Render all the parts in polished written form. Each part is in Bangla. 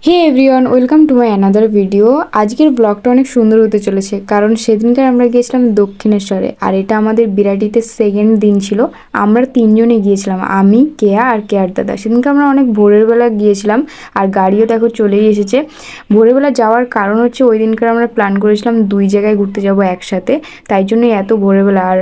Hey everyone, welcome to my another video. আজকের ব্লগটা অনেক সুন্দর হতে চলেছে, কারণ সেদিনকার আমরা গিয়েছিলাম দক্ষিণেশ্বরে, আর এটা আমাদের বিরাটিতে সেকেন্ড দিন ছিল। আমরা তিনজনে গিয়েছিলাম, আমি, কেয়া আর কেয়ার দাদা। সেদিনকে আমরা অনেক ভোরের বেলা গিয়েছিলাম, আর গাড়িও দেখো চলেই এসেছে। ভোরবেলা যাওয়ার কারণ হচ্ছে ওই দিনকার আমরা প্ল্যান করেছিলাম দুই জায়গায় ঘুরতে যাব একসাথে, তাই জন্যই এত ভোরবেলা। আর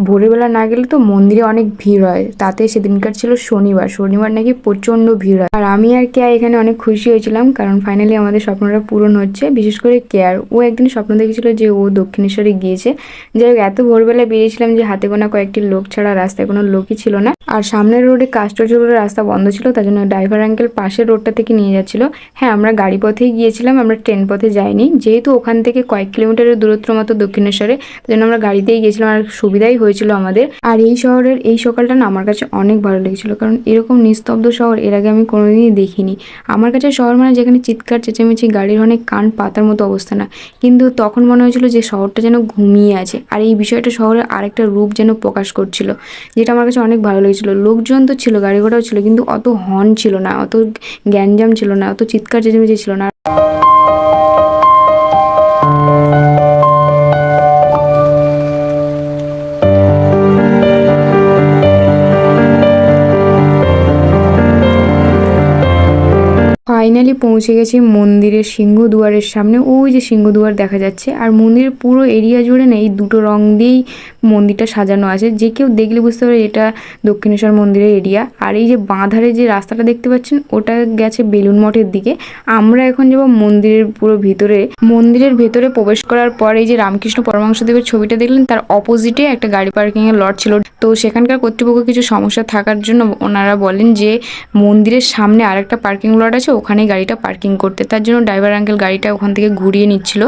ভোরবেলা না গেলে তো মন্দিরে অনেক ভিড় হয়, তাতে সেদিনকার ছিল শনিবার। শনিবার নাকি প্রচণ্ড ভিড় হয়। আর আমি আর কেয়া এখানে অনেক খুশি হয়েছিলাম, কারণ ফাইনালি আমাদের স্বপ্নটা পূরণ হচ্ছে। বিশেষ করে কেয়ার, ও একদিন স্বপ্ন দেখেছিল যে ও দক্ষিণেশ্বরে গিয়েছে। যাই হোক, এত ভোরবেলা বেরিয়েছিলাম যে হাতে গোনা কয়েকটি লোক ছাড়া রাস্তায় কোনো লোকই ছিল না। আর সামনের রোডে কাজ চলছিল বলে রাস্তা বন্ধ ছিল, তাই জন্য ড্রাইভার আঙ্কেল পাশের রোডটা থেকে নিয়ে যাচ্ছিল। হ্যাঁ, আমরা গাড়ি পথেই গিয়েছিলাম, আমরা ট্রেন পথে যাইনি, যেহেতু ওখান থেকে কয়েক কিলোমিটারের দূরত্ব মতো দক্ষিণেশ্বরে, তাই জন্য আমরা গাড়িতেই গিয়েছিলাম। আর সুবিধাই হয়েছিল আমাদের। আর এই শহরের এই সকালটা না আমার কাছে অনেক ভালো লেগেছিল, কারণ এরকম নিস্তব্ধ শহর এর আগে আমি কোনোদিনই দেখিনি। আমার কাছে শহর মানে যেখানে চিৎকার চেঁচামেচি, গাড়ির অনেক কান পাতার মতো অবস্থা না, কিন্তু তখন মনে হয়েছিল যে শহরটা যেন ঘুমিয়ে আছে। আর এই বিষয়টা শহরের আরেকটা রূপ যেন প্রকাশ করছিল, যেটা আমার কাছে অনেক ভালো লেগেছিল। লোকজন তো ছিল, গাড়ি ঘোড়াও ছিল, কিন্তু অত হর্ন ছিল না, অত গ্যাঞ্জাম ছিল না, অত চিৎকার চেঁচামেচি ছিল না। ফাইনালি পৌঁছে গেছি মন্দিরের সিংহদুয়ারের সামনে। ওই যে সিংহদুয়ার দেখা যাচ্ছে, আর মন্দিরের পুরো এরিয়া জুড়ে না এই দুটো রং দিয়েই মন্দিরটা সাজানো আছে। যে কেউ দেখলে বুঝতে পারে এটা দক্ষিণেশ্বর মন্দিরের এরিয়া। আর এই যে বাঁধারে যে রাস্তাটা দেখতে পাচ্ছেন, ওটা গেছে বেলুন মঠের দিকে। আমরা এখন যাব মন্দিরের পুরো ভিতরে। মন্দিরের ভেতরে প্রবেশ করার পর এই যে রামকৃষ্ণ পরমহংসদেবের ছবিটা দেখলেন, তার অপোজিটে একটা গাড়ি পার্কিং এর লট ছিল। তো সেখানকার কর্তৃপক্ষ কিছু সমস্যা থাকার জন্য ওনারা বলেন যে মন্দিরের সামনে আরেকটা পার্কিং লট আছে, ওখানেই গাড়িটা পার্কিং করতে। তার জন্য ড্রাইভার আঙ্কেল গাড়িটা ওখান থেকে ঘুরিয়ে নিচ্ছিল।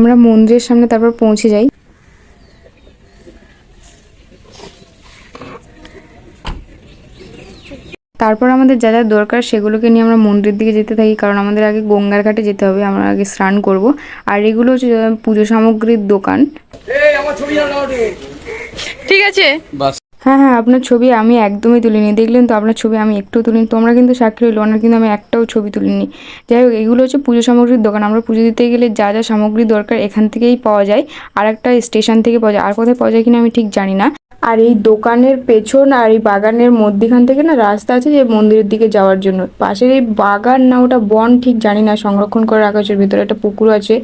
আমরা মন্দিরের সামনে তারপর পৌঁছে যাই। তারপর আমাদের যা যা দরকার সেগুলোকে নিয়ে আমরা মন্দিরের দিকে যেতে থাকি, কারণ আমাদের আগে গঙ্গার ঘাটে যেতে হবে, আমরা আগে স্নান করব। আর এগুলো হচ্ছে পুজো সামগ্রীর দোকান। ঠিক আছে, হ্যাঁ হ্যাঁ, আপনার ছবি আমি একদমই তুলিনি, দেখলেন তো আপনার ছবি আমি একটু তুলিনি। তোমরা কিন্তু সাক্ষী রইল, ওনার কিন্তু আমি একটাও ছবি তুলিনি। যাই হোক, এগুলো হচ্ছে পুজো সামগ্রীর দোকান। আমরা পুজো দিতে গেলে যা যা সামগ্রী দরকার এখান থেকেই পাওয়া যায়, আর একটা স্টেশন থেকে পাওয়া যায়, আর কোথায় পাওয়া যায় কিনা আমি ঠিক জানি না। আর এই দোকানের পেছন আর এই বাগানের মধ্যখান থেকে না রাস্তা আছে যে মন্দিরের দিকে যাওয়ার জন্য। পাশের এই বাগান না ওটা বন ঠিক জানি না, সংরক্ষণ করে রাখা হচ্ছে, ভেতরে একটা পুকুর আছে।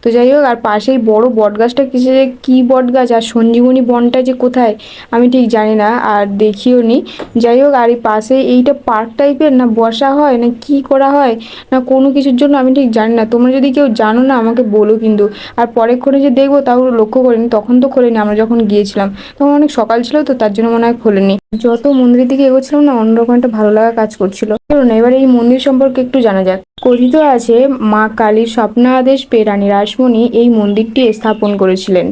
তো যাই হোক, আর পাশেই বড় বট গাছটা কিসে, কি বট গাছ আর সঞ্জীবনী বনটা যে কোথায় আমি ঠিক জানি না, আর দেখিও নি। যাই হোক, আর এই পাশে এইটা পার্ক টাইপের না, বসা হয় না কি করা হয় না কোনো কিছুর জন্য আমি ঠিক জানি না। তোমরা যদি কেউ জানো না আমাকে বলো কিন্তু। আর পরেক্ষণে যে দেখবো তাও লক্ষ্য করিনি, তখন তো খোলেনি, আমরা যখন গিয়েছিলাম তখন অনেক সকাল ছিল, তো তার জন্য মনে হয় খোলেনি। যত মন্দিরের দিকে এগোচ্ছিলাম না, অন্যরকম একটা ভালো লাগা কাজ করছিল। চলুন এবার এই মন্দির সম্পর্কে একটু জানা যাক। কথিত আছে মা কালীর স্বপ্নাদেশ পেয়ে রানী রাসমণি এই মন্দিরটি স্থাপন করেছিলেন,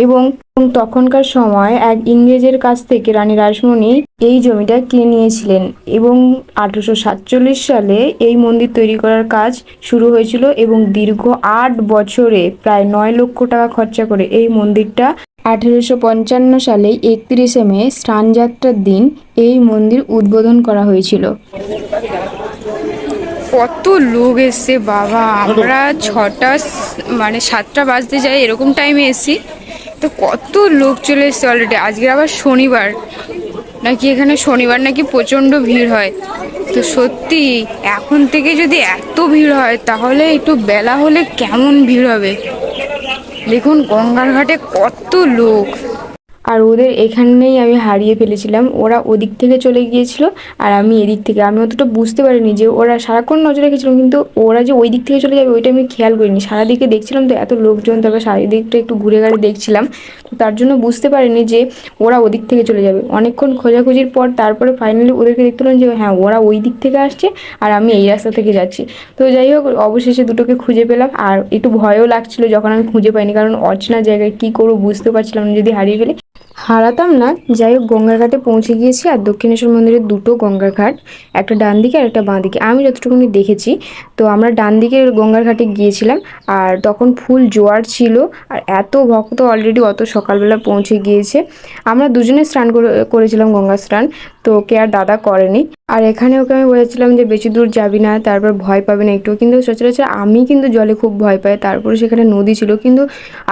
এবং তখনকার সময় এক ইংরেজের কাছ থেকে রানী রাসমণি এই জমিটা কিনে নিয়েছিলেন, এবং 1847 সালে এই মন্দির তৈরি করার কাজ শুরু হয়েছিল, এবং দীর্ঘ 8 বছরে প্রায় 9 লক্ষ টাকা খরচা করে এই মন্দিরটা 1855 সালে 31শে মে স্নানযাত্রার দিন এই মন্দির উদ্বোধন করা হয়েছিল। কত লোক এসছে বাবা! আমরা 7টা বাজতে যাই এরকম টাইমে এসছি, তো কত লোক চলে এসছে অলরেডি। আজকে আবার শনিবার নাকি, এখানে শনিবার নাকি প্রচণ্ড ভিড় হয়। তো সত্যি এখন থেকে যদি এত ভিড় হয় তাহলে একটু বেলা হলে কেমন ভিড় হবে। দেখুন গঙ্গার ঘাটে কত লোক। আর ওদের এখানেই আমি হারিয়ে ফেলেছিলাম। ওরা ওদিক থেকে চলে গিয়েছিল আর আমি এদিক থেকে। আমি অতটা বুঝতে পারিনি যে ওরা সারাক্ষণ নজর রেখেছিলাম, কিন্তু ওরা যে ওই দিক থেকে চলে যাবে ওইটা আমি খেয়াল করিনি। সারাদিকে দেখছিলাম তো এত লোকজন, তারপর চারিদিকটা একটু ঘুরে ঘাড়ে দেখছিলাম, তো তার জন্য বুঝতে পারিনি যে ওরা ওদিক থেকে চলে যাবে। অনেকক্ষণ খোঁজাখুঁজির পর তারপরে ফাইনালি ওদেরকে দেখতে পেলাম যে হ্যাঁ ওরা ওই দিক থেকে আসছে আর আমি এই রাস্তা থেকে যাচ্ছি। তো যাই হোক, অবশেষে দুটোকে খুঁজে পেলাম। আর একটু ভয়ও লাগছিল যখন আমি খুঁজে পাইনি, কারণ অচেনা জায়গায় কী করবো বুঝতে পারছিলাম না, যদি হারিয়ে ফেলি। হারাতাম না। যাই হোক, গঙ্গার ঘাটে পৌঁছে গিয়েছি। আর দক্ষিণেশ্বর মন্দিরের দুটো গঙ্গার ঘাট, একটা ডান দিকে আর একটা বাঁ দিকে, আমি যতটুকুনি দেখেছি। তো আমরা ডান দিকে গঙ্গার ঘাটে গিয়েছিলাম, আর তখন ফুল জোয়ার ছিল। আর এত ভক্ত অলরেডি অত সকালবেলা পৌঁছে গিয়েছে। আমরা দুজনে স্নান করেছিলাম গঙ্গা স্নান, তো ওকে আর দাদা করেনি। আর এখানে ওকে আমি বলেছিলাম যে বেশি দূর যাবি না, তারপর ভয় পাবে না একটু, কিন্তু সচরাচর আমি কিন্তু জলে খুব ভয় পাই। তারপরে সেখানে নদী ছিল, কিন্তু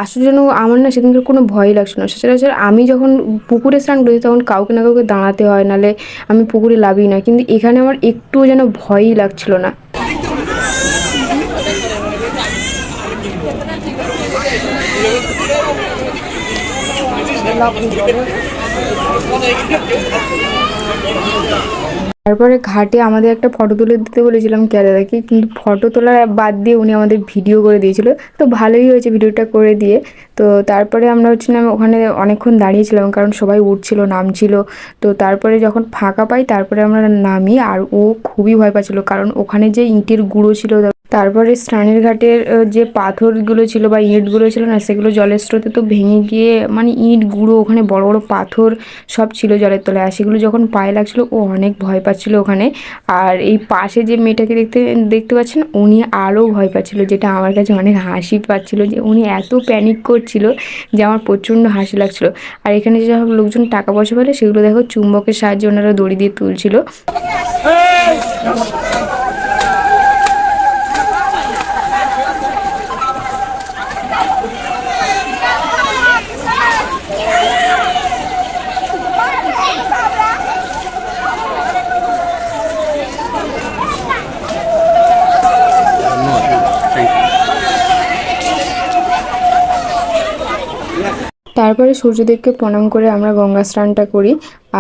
আশ্চর্যজনক আমার না সেদিনকার কোনো ভয়ই লাগছিল না। সচরাচর আমি যখন পুকুরে স্নান করি তখন কাউকে না কাউকে দাঁড়াতে হয়, নাহলে আমি পুকুরে লাভই না, কিন্তু এখানে আমার একটুও যেন ভয়ই লাগছিল না। তারপরে ঘাটে আমাদের একটা ফটো তুলে দিতে বলেছিলাম কেয়া দাদাকে, কিন্তু ফটো তোলা বাদ দিয়ে উনি আমাদের ভিডিও করে দিয়েছিল। তো ভালোই হয়েছে ভিডিওটা করে দিয়ে। তো তারপরে আমরা হচ্ছিলাম ওখানে অনেকক্ষণ দাঁড়িয়েছিলাম, কারণ সবাই উঠছিল নামছিল। তো তারপরে যখন ফাঁকা পাই তারপরে আমরা নামি। আর ও খুবই ভয় পাচ্ছিল, কারণ ওখানে যে ইঁটের গুঁড়ো ছিল, তারপরে স্নানের ঘাটের যে পাথরগুলো ছিল বা ইঁটগুলো ছিল না, সেগুলো জলের স্রোতে তো ভেঙে গিয়ে মানে ইঁট গুঁড়ো, ওখানে বড় বড় পাথর সব ছিল জলের তলায়। আর সেগুলো যখন পায়ে লাগছিলো ও অনেক ভয় পাচ্ছিল ওখানে। আর এই পাশে যে মেয়েটাকে দেখতে দেখতে পাচ্ছেন, উনি আরও ভয় পাচ্ছিল, যেটা আমার কাছে অনেক হাসি পাচ্ছিল, যে উনি এত প্যানিক করছিল যে আমার প্রচণ্ড হাসি লাগছিল। আর এখানে যে সব লোকজন টাকা পয়সা পেলে সেগুলো দেখো চুম্বকের সাহায্যে ওনারা দড়ি দিয়ে তুলছিল। তারপরে সূর্যদেবকে প্রণাম করে আমরা গঙ্গা স্নানটা করি।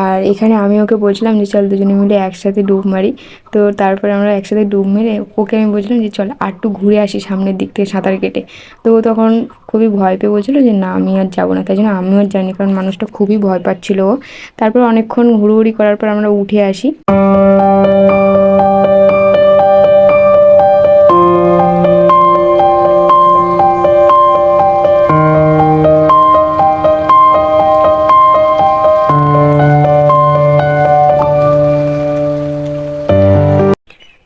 আর এখানে আমি ওকে বলছিলাম যে চল দুজনে মিলে একসাথে ডুব মারি। তো তারপরে আমরা একসাথে ডুব মেরে ওকে আমি বলছিলাম যে চল আর একটু ঘুরে আসি সামনের দিক থেকে সাঁতার কেটে। তো ও তখন খুবই ভয় পেয়ে বলছিলো যে না আমি আর যাবো না। তাই জন্য আমিও আর যাইনি, কারণ মানুষটা খুবই ভয় পাচ্ছিল ও। তারপর অনেকক্ষণ ঘুরোঘুরি করার পর আমরা উঠে আসি।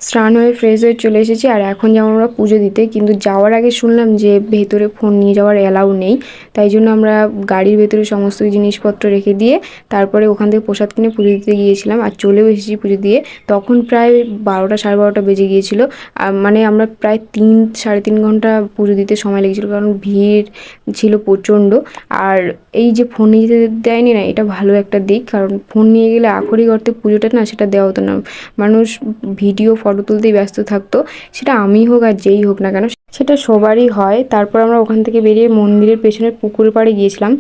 স্নান হয়ে ফ্রেশ হয়ে চলে এসেছি। আর এখন যাবো আমরা পুজো দিতে, কিন্তু যাওয়ার আগে শুনলাম যে ভেতরে ফোন নিয়ে যাওয়ার অ্যালাউ নেই। তাই জন্য আমরা গাড়ির ভেতরে সমস্ত জিনিসপত্র রেখে দিয়ে তারপরে ওখান থেকে প্রসাদ কিনে পুজো দিতে গিয়েছিলাম। আর চলেও এসেছি পুজো দিয়ে। তখন প্রায় 12টা সাড়ে 12টা বেজে গিয়েছিলো। মানে আমরা প্রায় 3-3.5 ঘন্টা পুজো দিতে সময় লেগেছিলো, কারণ ভিড় ছিল প্রচণ্ড। আর এই যে ফোন নিয়ে যেতে দেয়নি না, এটা ভালো একটা দিক, কারণ ফোন নিয়ে গেলে আখেরি অর্থে পুজোটা না সেটা দেওয়া হতো না। মানুষ ভিডিও ফটো তুলতেই ব্যস্ত থাকতো, সেটা আমি হোক আর যেই হোক না কেন, সেটা সবারই হয়। তারপর আমরা ওখান থেকে বেরিয়ে মন্দিরের পেছনের পুকুর পাড়ে গিয়েছিলাম।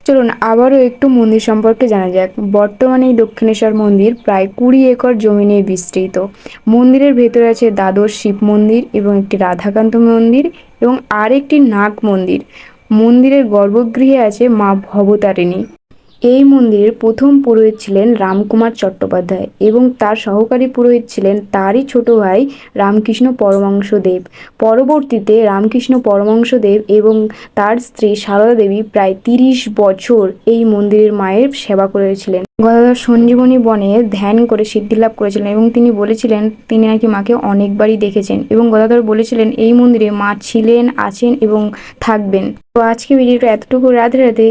চলুন আবারও একটু মন্দির সম্পর্কে জানা যাক। বর্তমানে এই দক্ষিণেশ্বর মন্দির প্রায় 20 একর জমি নিয়ে বিস্তৃত। মন্দিরের ভেতরে আছে দ্বাদশ শিব মন্দির এবং একটি রাধাকান্ত মন্দির এবং আরেকটি নাগ মন্দির। মন্দিরের গর্ভগৃহে আছে মা ভবতারিণী। এই মন্দিরের প্রথম পুরোহিত ছিলেন রামকুমার চট্টোপাধ্যায় এবং তার সহকারী পুরোহিত ছিলেন তারই ছোট ভাই রামকৃষ্ণ পরমহংসদেব। পরবর্তীতে রামকৃষ্ণ পরমহংসদেব এবং তার স্ত্রী সারদা দেবী প্রায় ৩০ বছর এই মন্দিরের মায়ের সেবা করেছিলেন। গদাধর সঞ্জীবনী বনে ধ্যান করে সিদ্ধিলাভ করেছিলেন এবং তিনি বলেছিলেন তিনি নাকি মাকে অনেকবারই দেখেছেন এবং গদাধর বলেছিলেন এই মন্দিরে মা ছিলেন, আছেন এবং থাকবেন। তো আজকে ভিডিওটা এতটুকু। রাধে রাধে।